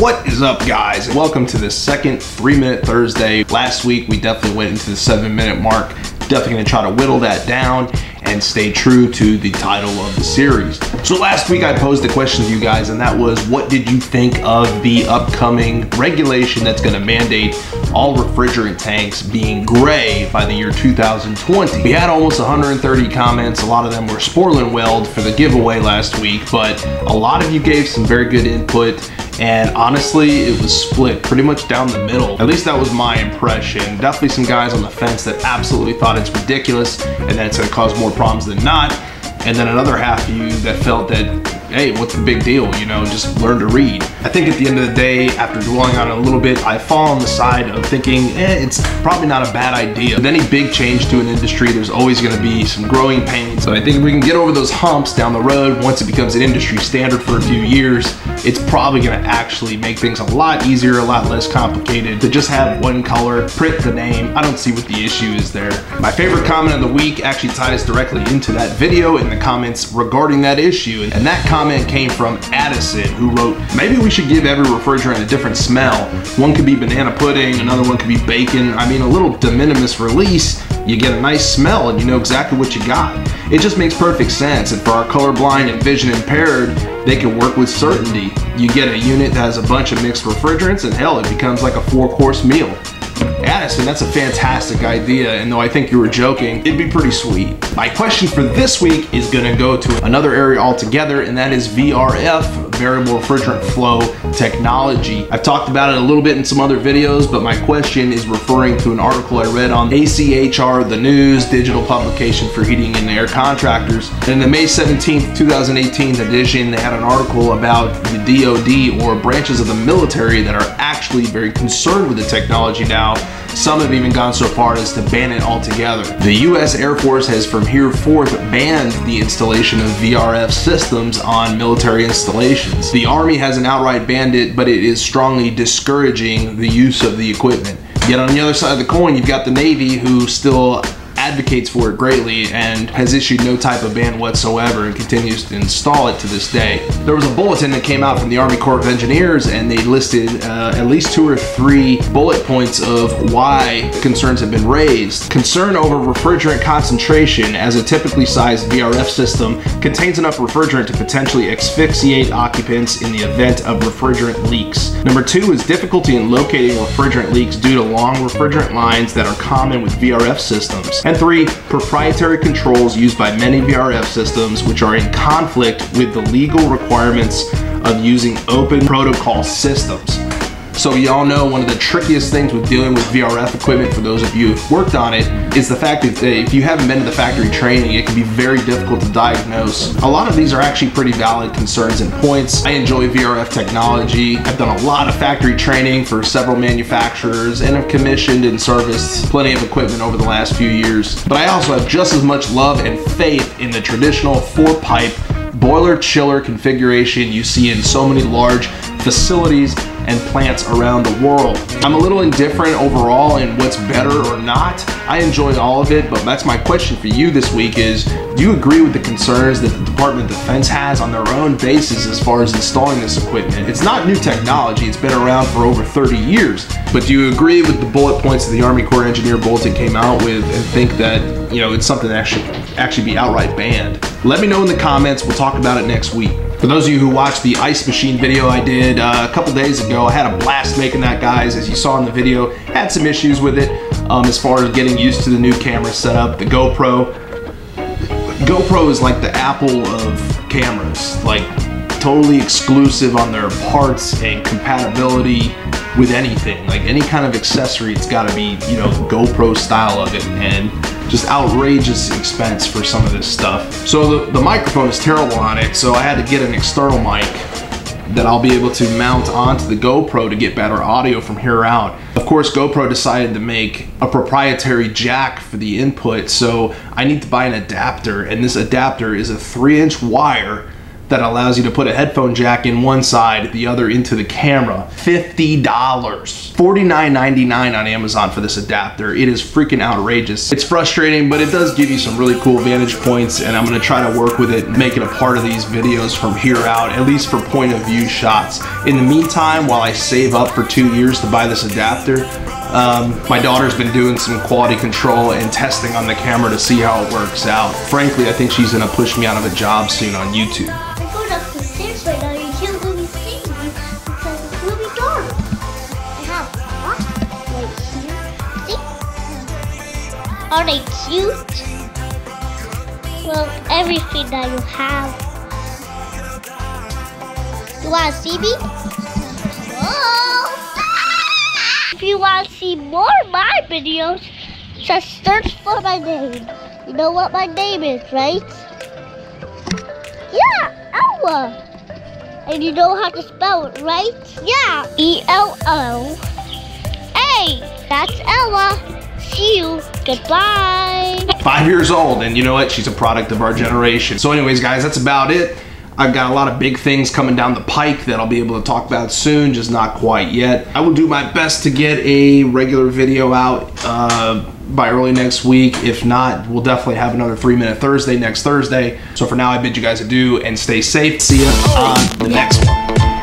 What is up, guys? Welcome to the second 3-minute Thursday. Last week we definitely went into the 7-minute mark. Definitely gonna try to whittle that down and stay true to the title of the series. So last week I posed a question to you guys, and that was, what did you think of the upcoming regulation that's gonna mandate all refrigerant tanks being gray by the year 2020? We had almost 130 comments. A lot of them were spoiling weld for the giveaway last week, but a lot of you gave some very good input. And honestly, it was split pretty much down the middle. At least that was my impression. Definitely some guys on the fence that absolutely thought it's ridiculous and that it's gonna cause more problems than not. And then another half of you that felt that, hey, what's the big deal? You know, just learn to read. I think at the end of the day, after dwelling on it a little bit, I fall on the side of thinking, it's probably not a bad idea. With any big change to an industry, there's always gonna be some growing pains. So I think if we can get over those humps down the road, once it becomes an industry standard for a few years, it's probably gonna actually make things a lot easier, a lot less complicated to just have one color, print the name. I don't see what the issue is there. My favorite comment of the week actually ties directly into that video in the comments regarding that issue. And that comment came from Addison, who wrote, maybe we should give every refrigerant a different smell. One could be banana pudding, another one could be bacon. I mean, a little de minimis release, you get a nice smell and you know exactly what you got. It just makes perfect sense. And for our colorblind and vision impaired, they can work with certainty. You get a unit that has a bunch of mixed refrigerants and hell, it becomes like a 4-course meal. Addison, that's a fantastic idea, and though I think you were joking, it'd be pretty sweet. My question for this week is gonna go to another area altogether, and that is VRF, variable refrigerant flow technology. I've talked about it a little bit in some other videos, but my question is referring to an article I read on AKHVAC, the news, digital publication for heating and air contractors. And in the May 17th, 2018 edition, they had an article about the DoD, or branches of the military, that are actually very concerned with the technology now. Some have even gone so far as to ban it altogether. The US Air Force has from here forth banned the installation of VRF systems on military installations. The Army hasn't outright banned it, but it is strongly discouraging the use of the equipment. Yet on the other side of the coin, you've got the Navy, who still advocates for it greatly and has issued no type of ban whatsoever and continues to install it to this day. There was a bulletin that came out from the Army Corps of Engineers, and they listed at least 2 or 3 bullet points of why concerns have been raised. Concern over refrigerant concentration, as a typically sized VRF system contains enough refrigerant to potentially asphyxiate occupants in the event of refrigerant leaks. Number 2 is difficulty in locating refrigerant leaks due to long refrigerant lines that are common with VRF systems. And 3, proprietary controls used by many VRF systems which are in conflict with the legal requirements of using open protocol systems. So y'all know one of the trickiest things with dealing with VRF equipment, for those of you who've worked on it, is the fact that if you haven't been to the factory training, it can be very difficult to diagnose. A lot of these are actually pretty valid concerns and points. I enjoy VRF technology. I've done a lot of factory training for several manufacturers and have commissioned and serviced plenty of equipment over the last few years. But I also have just as much love and faith in the traditional 4-pipe boiler chiller configuration you see in so many large facilities and plants around the world. I'm a little indifferent overall in what's better or not. I enjoy all of it, but that's my question for you this week is, do you agree with the concerns that the Department of Defense has on their own basis as far as installing this equipment? It's not new technology, it's been around for over 30 years. But do you agree with the bullet points that the Army Corps Engineer Bulletin came out with and think that, you know, it's something that should actually be outright banned? Let me know in the comments, we'll talk about it next week. For those of you who watched the ice machine video I did a couple days ago, I had a blast making that, guys. As you saw in the video, had some issues with it as far as getting used to the new camera setup, the GoPro. GoPro is like the Apple of cameras, like totally exclusive on their parts and compatibility with anything. Like any kind of accessory, it's gotta be, you know, the GoPro style of it, and just outrageous expense for some of this stuff. So the microphone is terrible on it, so I had to get an external mic that I'll be able to mount onto the GoPro to get better audio from here out. Of course, GoPro decided to make a proprietary jack for the input, so I need to buy an adapter, and this adapter is a 3-inch wire that allows you to put a headphone jack in one side, the other into the camera. $50. $49.99 on Amazon for this adapter. It is freaking outrageous. It's frustrating, but it does give you some really cool vantage points, and I'm gonna try to work with it and make it a part of these videos from here out, at least for point of view shots. In the meantime, while I save up for 2 years to buy this adapter, my daughter's been doing some quality control and testing on the camera to see how it works out. Frankly, I think she's gonna push me out of a job soon on YouTube. I'm going up the stairs right now. You can't really see me because it's really dark. I have rocks right here. See? Are they cute? Well, everything that you have. You want to see me? Whoa! If you want to see more of my videos, just search for my name. You know what my name is, right? Yeah, Ella. And you know how to spell it, right? Yeah, E-L-O. Hey, that's Ella. See you. Goodbye. 5 years old, and you know what? She's a product of our generation. So anyways, guys, that's about it. I've got a lot of big things coming down the pike that I'll be able to talk about soon, just not quite yet. I will do my best to get a regular video out by early next week. If not, we'll definitely have another 3-Minute Thursday next Thursday. So for now, I bid you guys adieu and stay safe. See you on the next one.